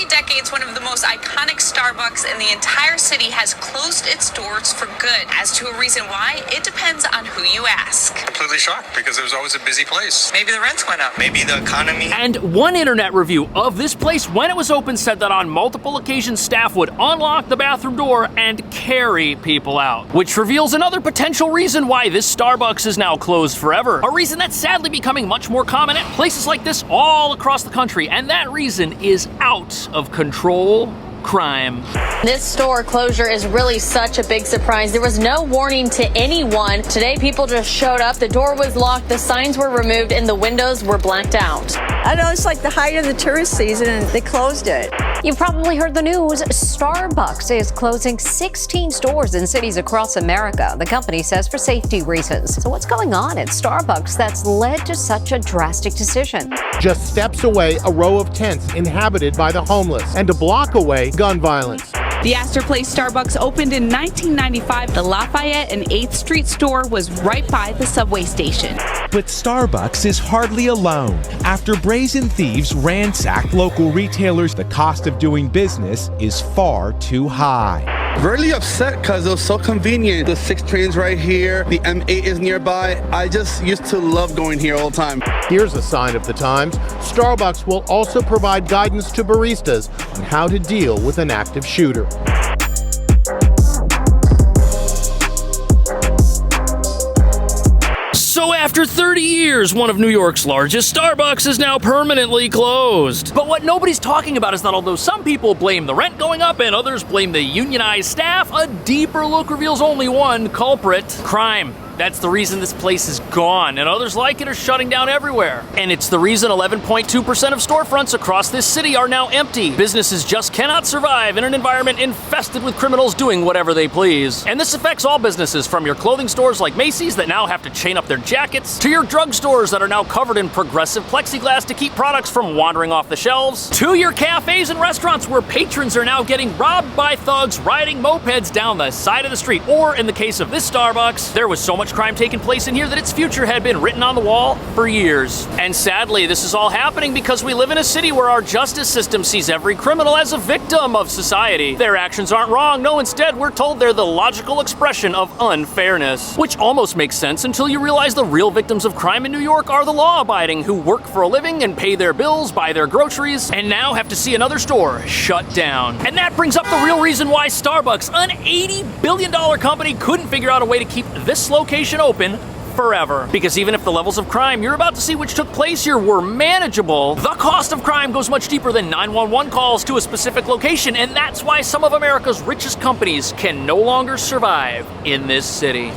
3 decades, one of the most iconic Starbucks in the entire city has closed its doors for good. As to a reason why, it depends on who you ask. Completely shocked because it was always a busy place. Maybe the rents went up. Maybe the economy. And one internet review of this place when it was open said that on multiple occasions staff would unlock the bathroom door and carry people out, which reveals another potential reason why this Starbucks is now closed forever. A reason that's sadly becoming much more common at places like this all across the country, and that reason is out of control crime. This store closure is really such a big surprise. There was no warning to anyone. Today, people just showed up. The door was locked, the signs were removed, and the windows were blacked out. I know it's like the height of the tourist season, and they closed it. You've probably heard the news. Starbucks is closing 16 stores in cities across America. The company says for safety reasons. So what's going on at Starbucks that's led to such a drastic decision? Just steps away, a row of tents inhabited by the homeless, and a block away, gun violence. The Astor Place Starbucks opened in 1995. The Lafayette and 8th Street store was right by the subway station. But Starbucks is hardly alone. After brazen thieves ransacked local retailers, the cost of doing business is far too high. Really upset because it was so convenient. The 6 trains right here, the M8 is nearby. I just used to love going here all the time. Here's a sign of the times. Starbucks will also provide guidance to baristas on how to deal with an active shooter. So after 30 years, one of New York's largest Starbucks is now permanently closed. But what nobody's talking about is that although some people blame the rent going up and others blame the unionized staff, a deeper look reveals only one culprit: crime. That's the reason this place is gone, and others like it are shutting down everywhere. And it's the reason 11.2% of storefronts across this city are now empty. Businesses just cannot survive in an environment infested with criminals doing whatever they please. And this affects all businesses, from your clothing stores like Macy's that now have to chain up their jackets, to your drugstores that are now covered in progressive plexiglass to keep products from wandering off the shelves, to your cafes and restaurants where patrons are now getting robbed by thugs riding mopeds down the side of the street. Or in the case of this Starbucks, there was so much crime taking place in here that its future had been written on the wall for years. And sadly, this is all happening because we live in a city where our justice system sees every criminal as a victim of society. Their actions aren't wrong. No, instead, we're told they're the logical expression of unfairness. Which almost makes sense until you realize the real victims of crime in New York are the law-abiding who work for a living and pay their bills, buy their groceries, and now have to see another store shut down. And that brings up the real reason why Starbucks, an $80 billion company, couldn't figure out a way to keep this location open forever. Because even if the levels of crime you're about to see which took place here were manageable, the cost of crime goes much deeper than 911 calls to a specific location, and that's why some of America's richest companies can no longer survive in this city.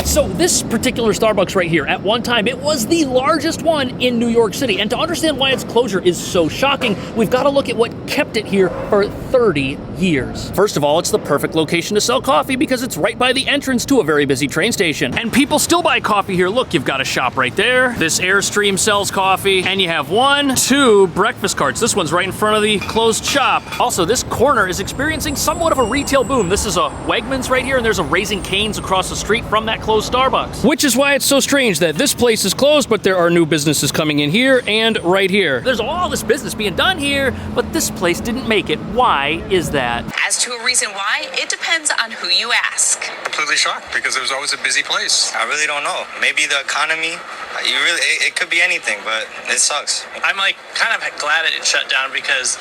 So this particular Starbucks right here, at one time, it was the largest one in New York City. And to understand why its closure is so shocking, we've got to look at what kept it here for 30 years. First of all, it's the perfect location to sell coffee because it's right by the entrance to a very busy train station. And people still buy coffee here. Look, you've got a shop right there. This Airstream sells coffee. And you have 1, 2 breakfast carts. This one's right in front of the closed shop. Also, this corner is experiencing somewhat of a retail boom. This is a Wegmans right here, and there's a Raising Cane's across the street from that closed Starbucks. Which is why it's so strange that this place is closed, but there are new businesses coming in here and right here. There's all this business being done here, but this place didn't make it. Why is that? As to a reason why, it depends on who you ask. Completely shocked because it was always a busy place. I really don't know. Maybe the economy. It could be anything, but it sucks. I'm like kind of glad it shut down because,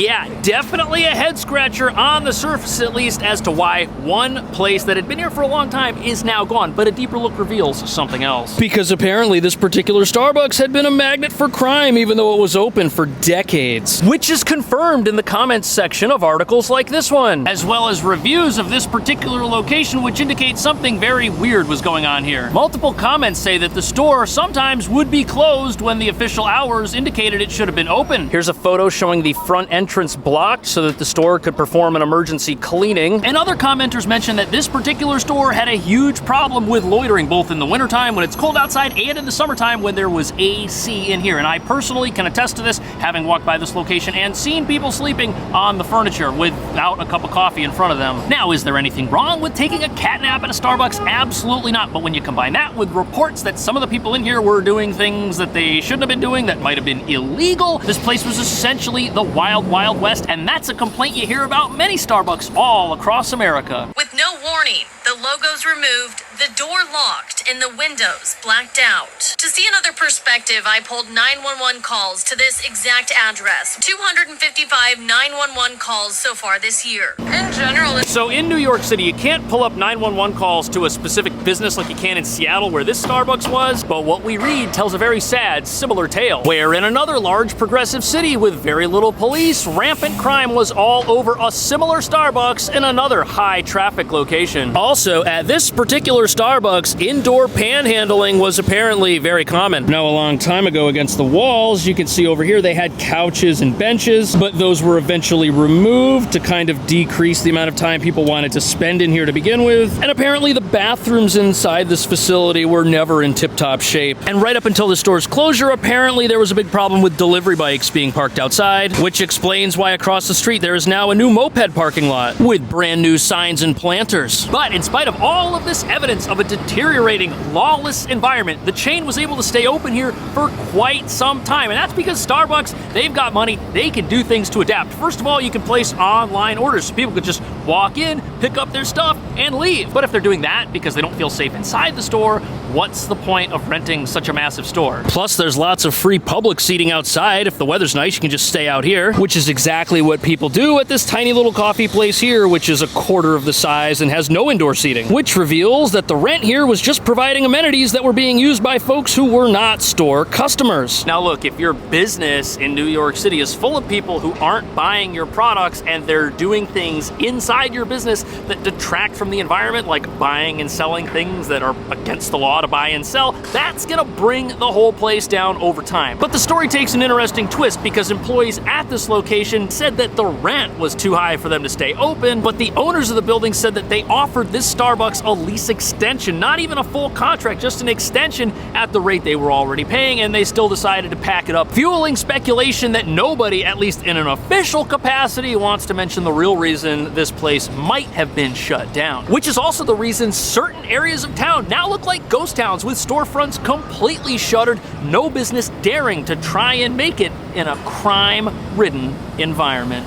Yeah, definitely a head scratcher on the surface, at least, as to why one place that had been here for a long time is now gone. But a deeper look reveals something else. Because apparently this particular Starbucks had been a magnet for crime, even though it was open for decades. Which is confirmed in the comments section of articles like this one, as well as reviews of this particular location, which indicate something very weird was going on here. Multiple comments say that the store sometimes would be closed when the official hours indicated it should have been open. Here's a photo showing the front entrance blocked so that the store could perform an emergency cleaning. And other commenters mentioned that this particular store had a huge huge problem with loitering, both in the wintertime when it's cold outside and in the summertime when there was AC in here. And I personally can attest to this, having walked by this location and seen people sleeping on the furniture without a cup of coffee in front of them. Now, is there anything wrong with taking a cat nap at a Starbucks? Absolutely not. But when you combine that with reports that some of the people in here were doing things that they shouldn't have been doing that might have been illegal, this place was essentially the wild, wild west, and that's a complaint you hear about many Starbucks all across America. With no warning, the logos removed, the door locked, and the windows blacked out. To see another perspective, I pulled 911 calls to this exact address. 255 911 calls so far this year. In general, so in New York City, you can't pull up 911 calls to a specific business like you can in Seattle where this Starbucks was, but what we read tells a very sad, similar tale, where in another large progressive city with very little police, rampant crime was all over a similar Starbucks in another high traffic location. Also, at this particular Starbucks, indoor panhandling was apparently very common. Now, a long time ago against the walls, you can see over here they had couches and benches, but those were eventually removed to kind of decrease the amount of time people wanted to spend in here to begin with. And apparently the bathrooms inside this facility were never in tip-top shape. And right up until the store's closure, apparently there was a big problem with delivery bikes being parked outside, which explains why across the street there is now a new moped parking lot with brand new signs and planters. But in spite of all of this evidence of a deteriorating, lawless environment, the chain was able to stay open here for quite some time. And that's because Starbucks, they've got money, they can do things to adapt. First of all, you can place online orders so people could just walk in, pick up their stuff, and leave. But if they're doing that because they don't feel safe inside the store, what's the point of renting such a massive store? Plus, there's lots of free public seating outside. If the weather's nice, you can just stay out here, which is exactly what people do at this tiny little coffee place here, which is a quarter of the size and has no indoor seating, which reveals that the rent here was just providing amenities that were being used by folks who were not store customers. Now look, if your business in New York City is full of people who aren't buying your products and they're doing things inside your business that detract from the environment, like buying and selling things that are against the law to buy and sell, that's gonna bring the whole place down over time. But the story takes an interesting twist because employees at this location said that the rent was too high for them to stay open, but the owners of the building said that they offered this Starbucks a lease extension, not even a full contract, just an extension at the rate they were already paying, and they still decided to pack it up, fueling speculation that nobody, at least in an official capacity, wants to mention the real reason this place might have been shut down. Which is also the reason certain areas of town now look like ghost towns with storefronts completely shuttered, no business daring to try and make it in a crime-ridden environment.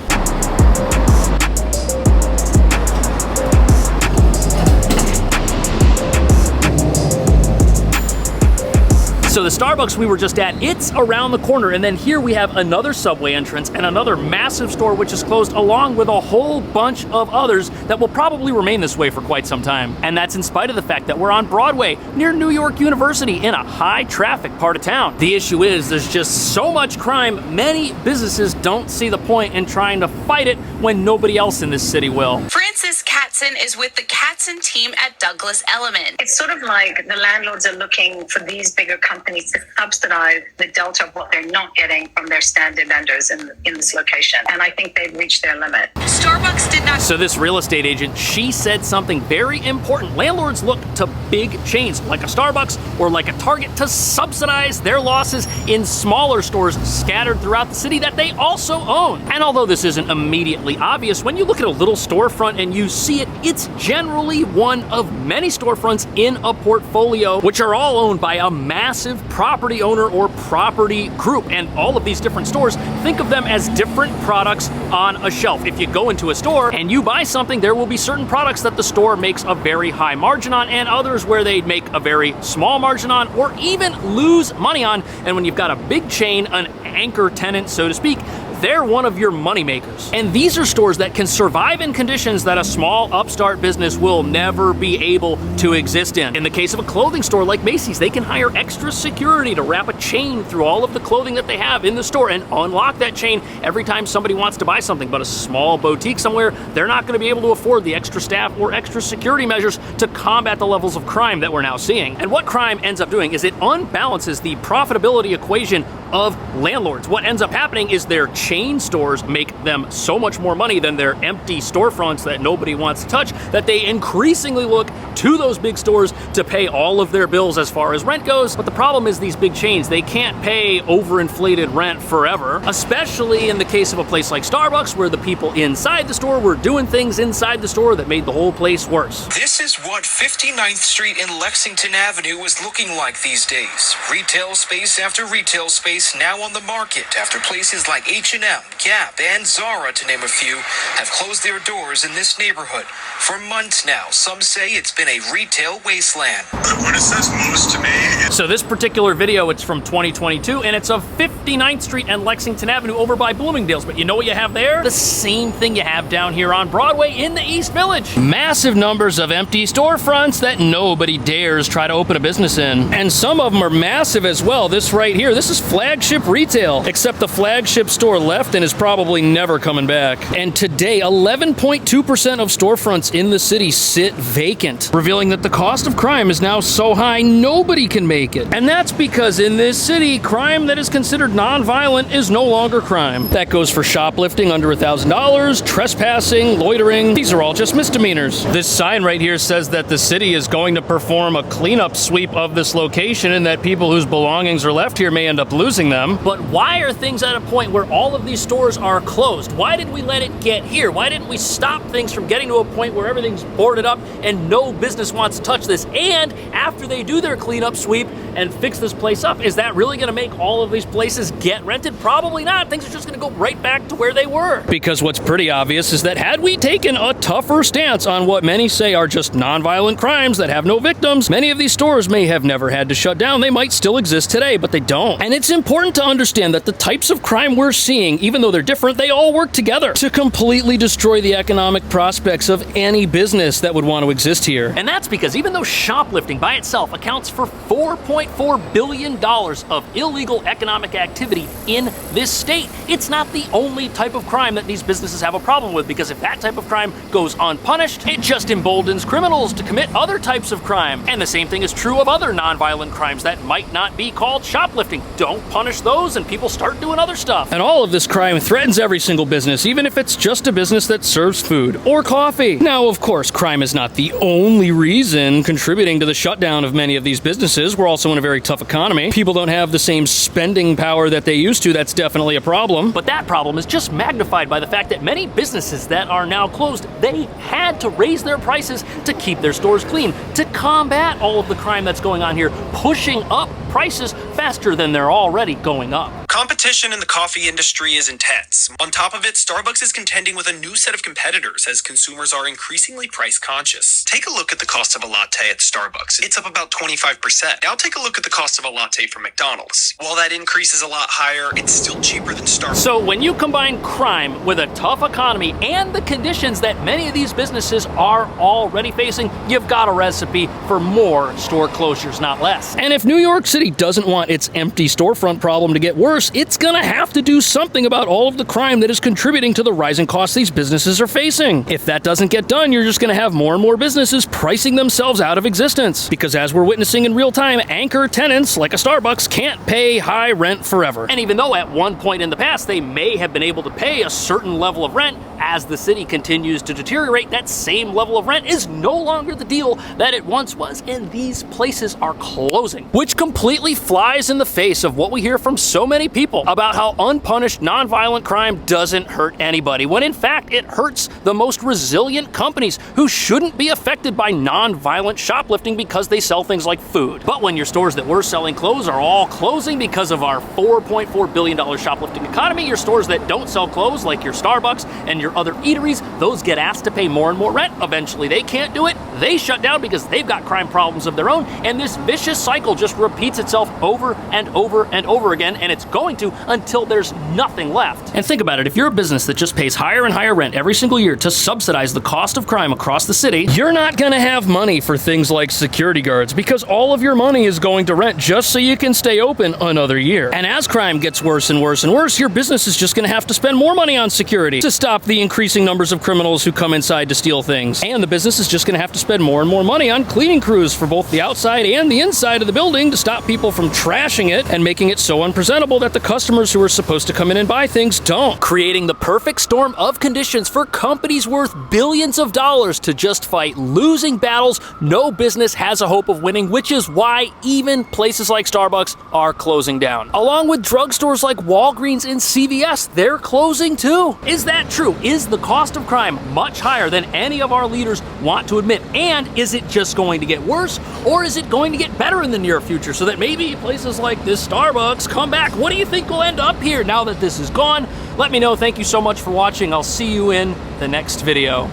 So the Starbucks we were just at, it's around the corner, and then here we have another subway entrance and another massive store which is closed, along with a whole bunch of others that will probably remain this way for quite some time. And that's in spite of the fact that we're on Broadway near New York University in a high traffic part of town. The issue is there's just so much crime, many businesses don't see the point in trying to fight it when nobody else in this city will. Francis Katzen is with the Katzen team at Douglas Elliman. It's sort of like the landlords are looking for these bigger companies to subsidize the delta of what they're not getting from their standard vendors in this location. And I think they've reached their limit. Starbucks did not. So this real estate agent, she said something very important. Landlords look to big chains like a Starbucks or like a Target to subsidize their losses in smaller stores scattered throughout the city that they also own. And although this isn't immediately obvious, when you look at a little storefront and you see it, it's generally one of many storefronts in a portfolio, which are all owned by a massive property owner or property group. And all of these different stores, think of them as different products on a shelf. If you go into a store and you buy something, there will be certain products that the store makes a very high margin on and others where they make a very small margin on or even lose money on. And when you've got a big chain, an anchor tenant, so to speak, they're one of your money makers. And these are stores that can survive in conditions that a small upstart business will never be able to exist in. In the case of a clothing store like Macy's, they can hire extra security to wrap a chain through all of the clothing that they have in the store and unlock that chain every time somebody wants to buy something. But a small boutique somewhere, they're not going to be able to afford the extra staff or extra security measures to combat the levels of crime that we're now seeing. And what crime ends up doing is it unbalances the profitability equation of landlords. What ends up happening is their chain stores make them so much more money than their empty storefronts that nobody wants to touch that they increasingly look to those big stores to pay all of their bills as far as rent goes. But the problem is these big chains, they can't pay overinflated rent forever, especially in the case of a place like Starbucks where the people inside the store were doing things inside the store that made the whole place worse. This is what 59th Street and Lexington Avenue is looking like these days. Retail space after retail space now on the market after places like H&M, Gap, and Zara, to name a few, have closed their doors in this neighborhood. For months now, some say it's been a retail wasteland. What it says most to me is... So this particular video, it's from 2022, and it's of 59th Street and Lexington Avenue over by Bloomingdale's. But you know what you have there? The same thing you have down here on Broadway in the East Village. Massive numbers of empty storefronts that nobody dares try to open a business in. And some of them are massive as well. This right here, this is flagship retail, except the flagship store left and is probably never coming back. And today, 11.2% of storefronts in the city sit vacant, revealing that the cost of crime is now so high nobody can make it. And that's because in this city, crime that is considered non-violent is no longer crime. That goes for shoplifting under $1,000, trespassing, loitering. These are all just misdemeanors. This sign right here says that the city is going to perform a cleanup sweep of this location and that people whose belongings are left here may end up losing them. But why are things at a point where all of these stores are closed? Why did we let it get here? Why didn't we stop things from getting to a point where everything's boarded up and no business wants to touch this? And after they do their cleanup sweep and fix this place up, is that really going to make all of these places get rented? Probably not. Things are just going to go right back to where they were. Because what's pretty obvious is that had we taken a tougher stance on what many say are just nonviolent crimes that have no victims, many of these stores may have never had to shut down. They might still exist today, but they don't. And it's important to understand that the types of crime we're seeing, even though they're different, they all work together to completely destroy the economic prospects of any business that would want to exist here. And that's because even though shoplifting by itself accounts for $4.4 billion of illegal economic activity in this state, it's not the only type of crime that these businesses have a problem with, because if that type of crime goes unpunished, it just emboldens criminals to commit other types of crime. And the same thing is true of other nonviolent crimes that might not be called shoplifting. Don't punish those and people start doing other stuff. And all of this crime threatens every single business, even if it's just a business that serves food or coffee. Now, of course, crime is not the only reason contributing to the shutdown of many of these businesses. We're also in a very tough economy. People don't have the same spending power that they used to. That's definitely a problem. But that problem is just magnified by the fact that many businesses that are now closed, they had to raise their prices to keep their stores clean, to combat all of the crime that's going on here, pushing up prices faster than they're already going up. Competition in the coffee industry is intense. On top of it, Starbucks is contending with a new set of competitors as consumers are increasingly price conscious. Take a look at the cost of a latte at Starbucks. It's up about 25%. Now take a look at the cost of a latte from McDonald's. While that increase is a lot higher, it's still cheaper than Starbucks. So when you combine crime with a tough economy and the conditions that many of these businesses are already facing, you've got a recipe for more store closures, not less. And if New York City doesn't want its empty storefront problem to get worse, it's gonna have to do something about all of the crime that is contributing to the rising costs these businesses are facing. If that doesn't get done, you're just gonna have more and more businesses pricing themselves out of existence. Because as we're witnessing in real time, anchor tenants like a Starbucks can't pay high rent forever. And even though at one point in the past they may have been able to pay a certain level of rent, as the city continues to deteriorate, that same level of rent is no longer the deal that it once was, and these places are closing. Which completely flies in the face of what we hear from so many people about how unpunished nonviolent crime doesn't hurt anybody, when in fact it hurts the most resilient companies who shouldn't be affected by nonviolent shoplifting because they sell things like food. But when your stores that were selling clothes are all closing because of our $4.4 billion shoplifting economy, your stores that don't sell clothes, like your Starbucks and your other eateries, those get asked to pay more and more rent. Eventually they can't do it. They shut down because they've got crime problems of their own, and this vicious cycle just repeats itself over and over and over again, and it's going to until there's nothing left. And think about it, if you're a business that just pays higher and higher rent every single year to subsidize the cost of crime across the city, you're not gonna have money for things like security guards, because all of your money is going to rent just so you can stay open another year. And as crime gets worse and worse and worse, your business is just gonna have to spend more money on security to stop the increasing numbers of criminals who come inside to steal things. And the business is just gonna have to spend more and more money on cleaning crews for both the outside and the inside of the building to stop people from trashing it and making it so unpresentable that the customers who are supposed to come in and buy things don't, creating the perfect storm of conditions for companies worth billions of dollars to just fight losing battles no business has a hope of winning, which is why even places like Starbucks are closing down. Along with drugstores like Walgreens and CVS, they're closing too. Is that true? Is the cost of crime much higher than any of our leaders want to admit? And is it just going to get worse, or is it going to get better in the near future so that maybe places like this Starbucks come back? What do you think will end up here now that this is gone? Let me know. Thank you so much for watching. I'll see you in the next video.